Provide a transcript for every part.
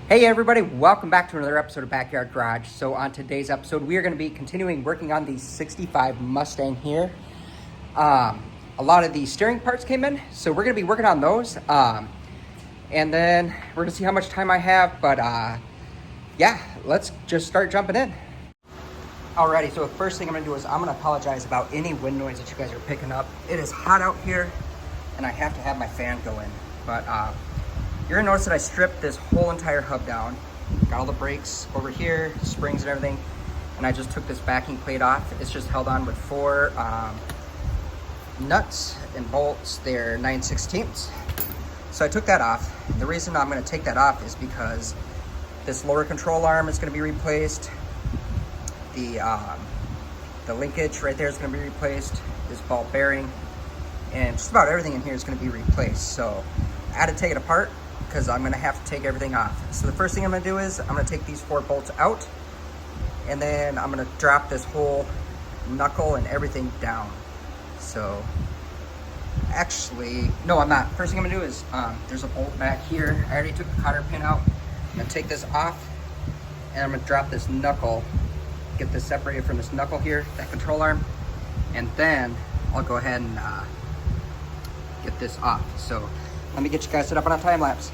Hey everybody, welcome back to another episode of Backyard Garage. So on today's episode, we are going to be continuing working on the 65 Mustang here. A lot of the steering parts came in, so we're going to be working on those. And then we're going to see how much time I have, but yeah, let's just start jumping in. Alrighty, so the first thing I'm going to do is I'm going to apologize about any wind noise that you guys are picking up. It is hot out here, and I have to have my fan going, but you're gonna notice that I stripped this whole entire hub down. Got all the brakes over here, springs and everything. And I just took this backing plate off. It's just held on with four nuts and bolts. They're 9/16. So I took that off. The reason I'm gonna take that off is because this lower control arm is gonna be replaced. The linkage right there is gonna be replaced. This ball bearing. And just about everything in here is gonna be replaced. So I had to take it apart, because I'm gonna have to take everything off. So the first thing I'm gonna do is I'm gonna take these four bolts out, and then I'm gonna drop this whole knuckle and everything down. So actually, no, I'm not. First thing I'm gonna do is there's a bolt back here. I already took the cotter pin out. I'm gonna take this off, and I'm gonna drop this knuckle, get this separated from this knuckle here, that control arm, and then I'll go ahead and get this off. So let me get you guys set up on a time lapse.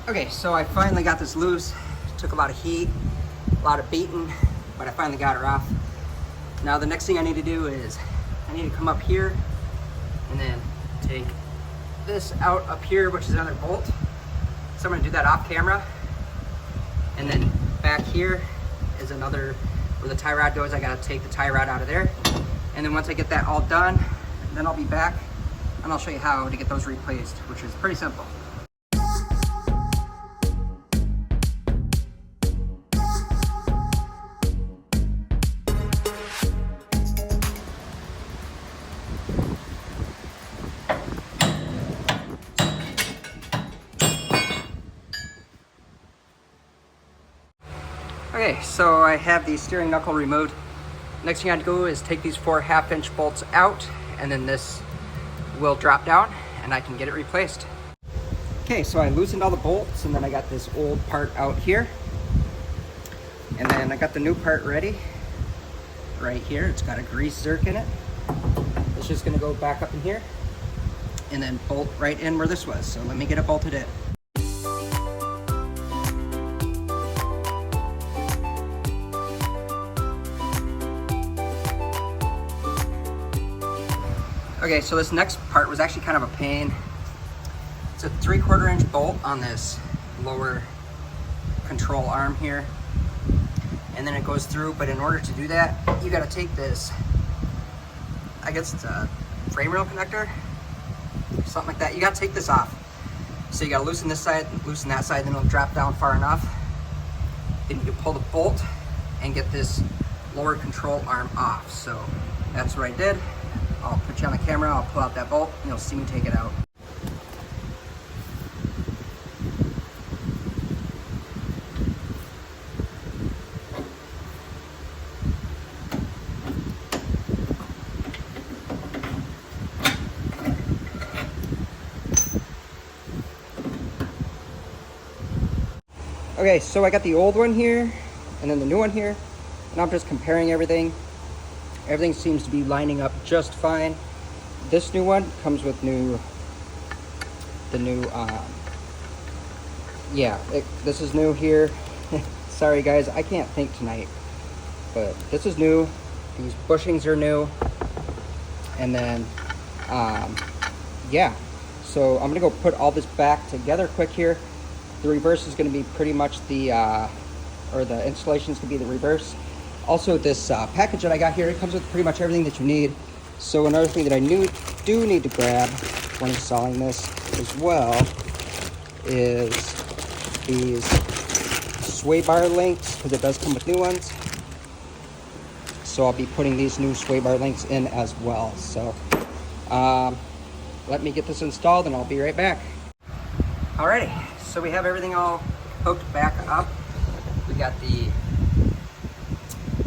Okay, so I finally got this loose. Took a lot of heat, a lot of beating, but I finally got her off. Now the next thing I need to do is I need to come up here and then take this out up here, which is another bolt. So I'm gonna do that off camera. And then back here is another, where the tie rod goes, I gotta take the tie rod out of there. And then once I get that all done, then I'll be back and I'll show you how to get those replaced, which is pretty simple. Okay, so I have the steering knuckle removed. Next thing I have to do is take these four 1/2-inch bolts out, and then this will drop down and I can get it replaced. Okay, so I loosened all the bolts, and then I got this old part out here. And then I got the new part ready right here. It's got a grease zerk in it. It's just gonna go back up in here and then bolt right in where this was. So let me get it bolted in. Okay, so this next part was actually kind of a pain. It's a 3/4 inch bolt on this lower control arm here. And then it goes through, but in order to do that, you gotta take this, I guess it's a frame rail connector, something like that. You gotta take this off. So you gotta loosen this side, loosen that side, then it'll drop down far enough. Then you can pull the bolt and get this lower control arm off. So that's what I did. I'll put you on the camera, I'll pull out that bolt, and you'll see me take it out. Okay, so I got the old one here, and then the new one here, and I'm just comparing everything. Everything seems to be lining up just fine. this new one comes with this is new here. Sorry guys, I can't think tonight, but this is new. These bushings are new. And then, yeah. So I'm gonna go put all this back together quick here. The reverse is gonna be pretty much the installation is gonna be the reverse. Also, this package that I got here, it comes with pretty much everything that you need. So another thing that I do need to grab when installing this as well is these sway bar links, because it does come with new ones. So I'll be putting these new sway bar links in as well. So let me get this installed and I'll be right back. Alrighty, so we have everything all hooked back up. We got the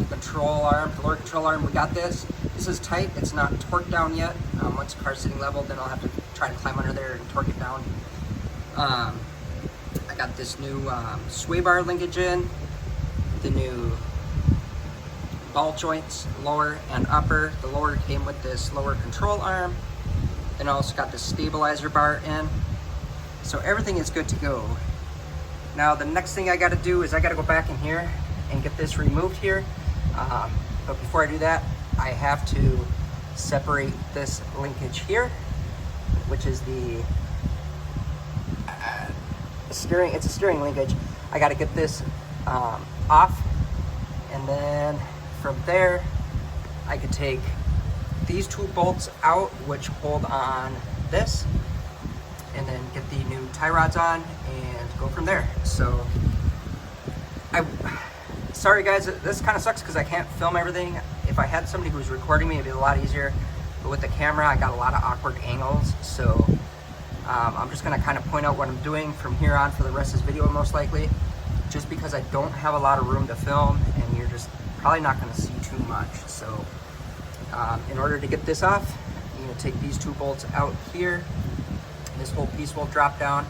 control arm, the lower control arm, we got this. This is tight, it's not torqued down yet. Once the car's sitting level, then I'll have to try to climb under there and torque it down. I got this new sway bar linkage in, the new ball joints, lower and upper. The lower came with this lower control arm. Then I also got the stabilizer bar in. So everything is good to go. Now the next thing I gotta do is I gotta go back in here and get this removed here. But before I do that, I have to separate this linkage here, which is the steering. It's a steering linkage. I got to get this off, and then from there, I could take these two bolts out, which hold on this, and then get the new tie rods on and go from there. So sorry guys, this kind of sucks because I can't film everything. If I had somebody who was recording me, it'd be a lot easier. But with the camera, I got a lot of awkward angles. So I'm just gonna kind of point out what I'm doing from here on for the rest of this video, most likely. Just because I don't have a lot of room to film and you're just probably not gonna see too much. So in order to get this off, you're gonna take these two bolts out here. This whole piece will drop down.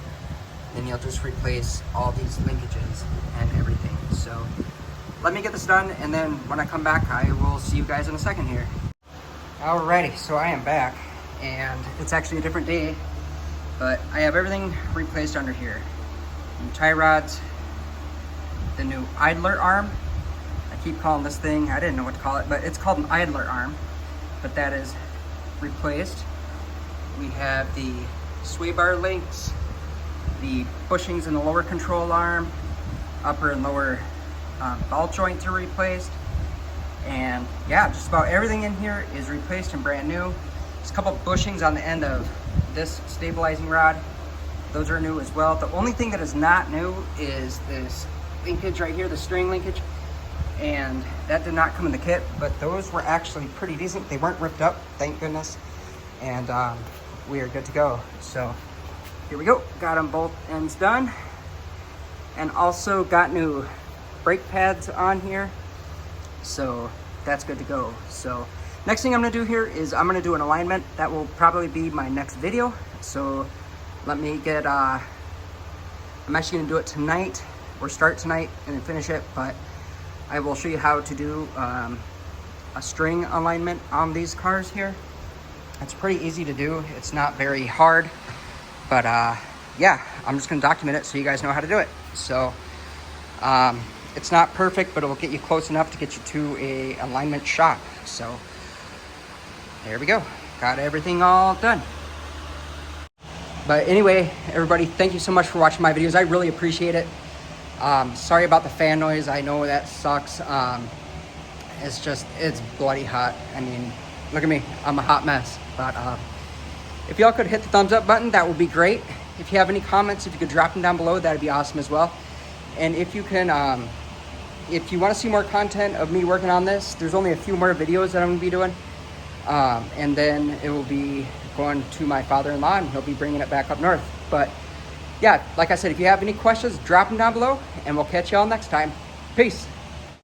Then you'll just replace all these linkages and everything. So let me get this done, and then when I come back, I will see you guys in a second here. Alrighty, so I am back, and it's actually a different day, but I have everything replaced under here. New tie rods, the new idler arm. I keep calling this thing, I didn't know what to call it, but it's called an idler arm, but that is replaced. We have the sway bar links, the bushings in the lower control arm, upper and lower ball joints are replaced, and yeah, just about everything in here is replaced and brand new. There's a couple bushings on the end of this stabilizing rod. Those are new as well. The only thing that is not new is this linkage right here, the string linkage, and that did not come in the kit, but those were actually pretty decent. They weren't ripped up, thank goodness, and we are good to go. So here we go, got them both ends done, and also got new brake pads on here, so that's good to go. So next thing I'm gonna do here is I'm gonna do an alignment. That will probably be my next video. So let me get I'm actually gonna do it tonight, or start tonight and then finish it, but I will show you how to do a string alignment on these cars here. It's pretty easy to do, it's not very hard, but yeah, I'm just gonna document it so you guys know how to do it. So it's not perfect, but it will get you close enough to get you to a alignment shot. So there we go, got everything all done. But anyway, everybody, thank you so much for watching my videos. I really appreciate it. Sorry about the fan noise, I know that sucks. It's bloody hot. I mean, look at me, I'm a hot mess. But if y'all could hit the thumbs up button, that would be great. If you have any comments, if you could drop them down below, that'd be awesome as well. And if you can, if you want to see more content of me working on this, there's only a few more videos that I'm going to be doing. And then it will be going to my father-in-law, and he'll be bringing it back up north. But yeah, like I said, if you have any questions, drop them down below, and we'll catch y'all next time. Peace.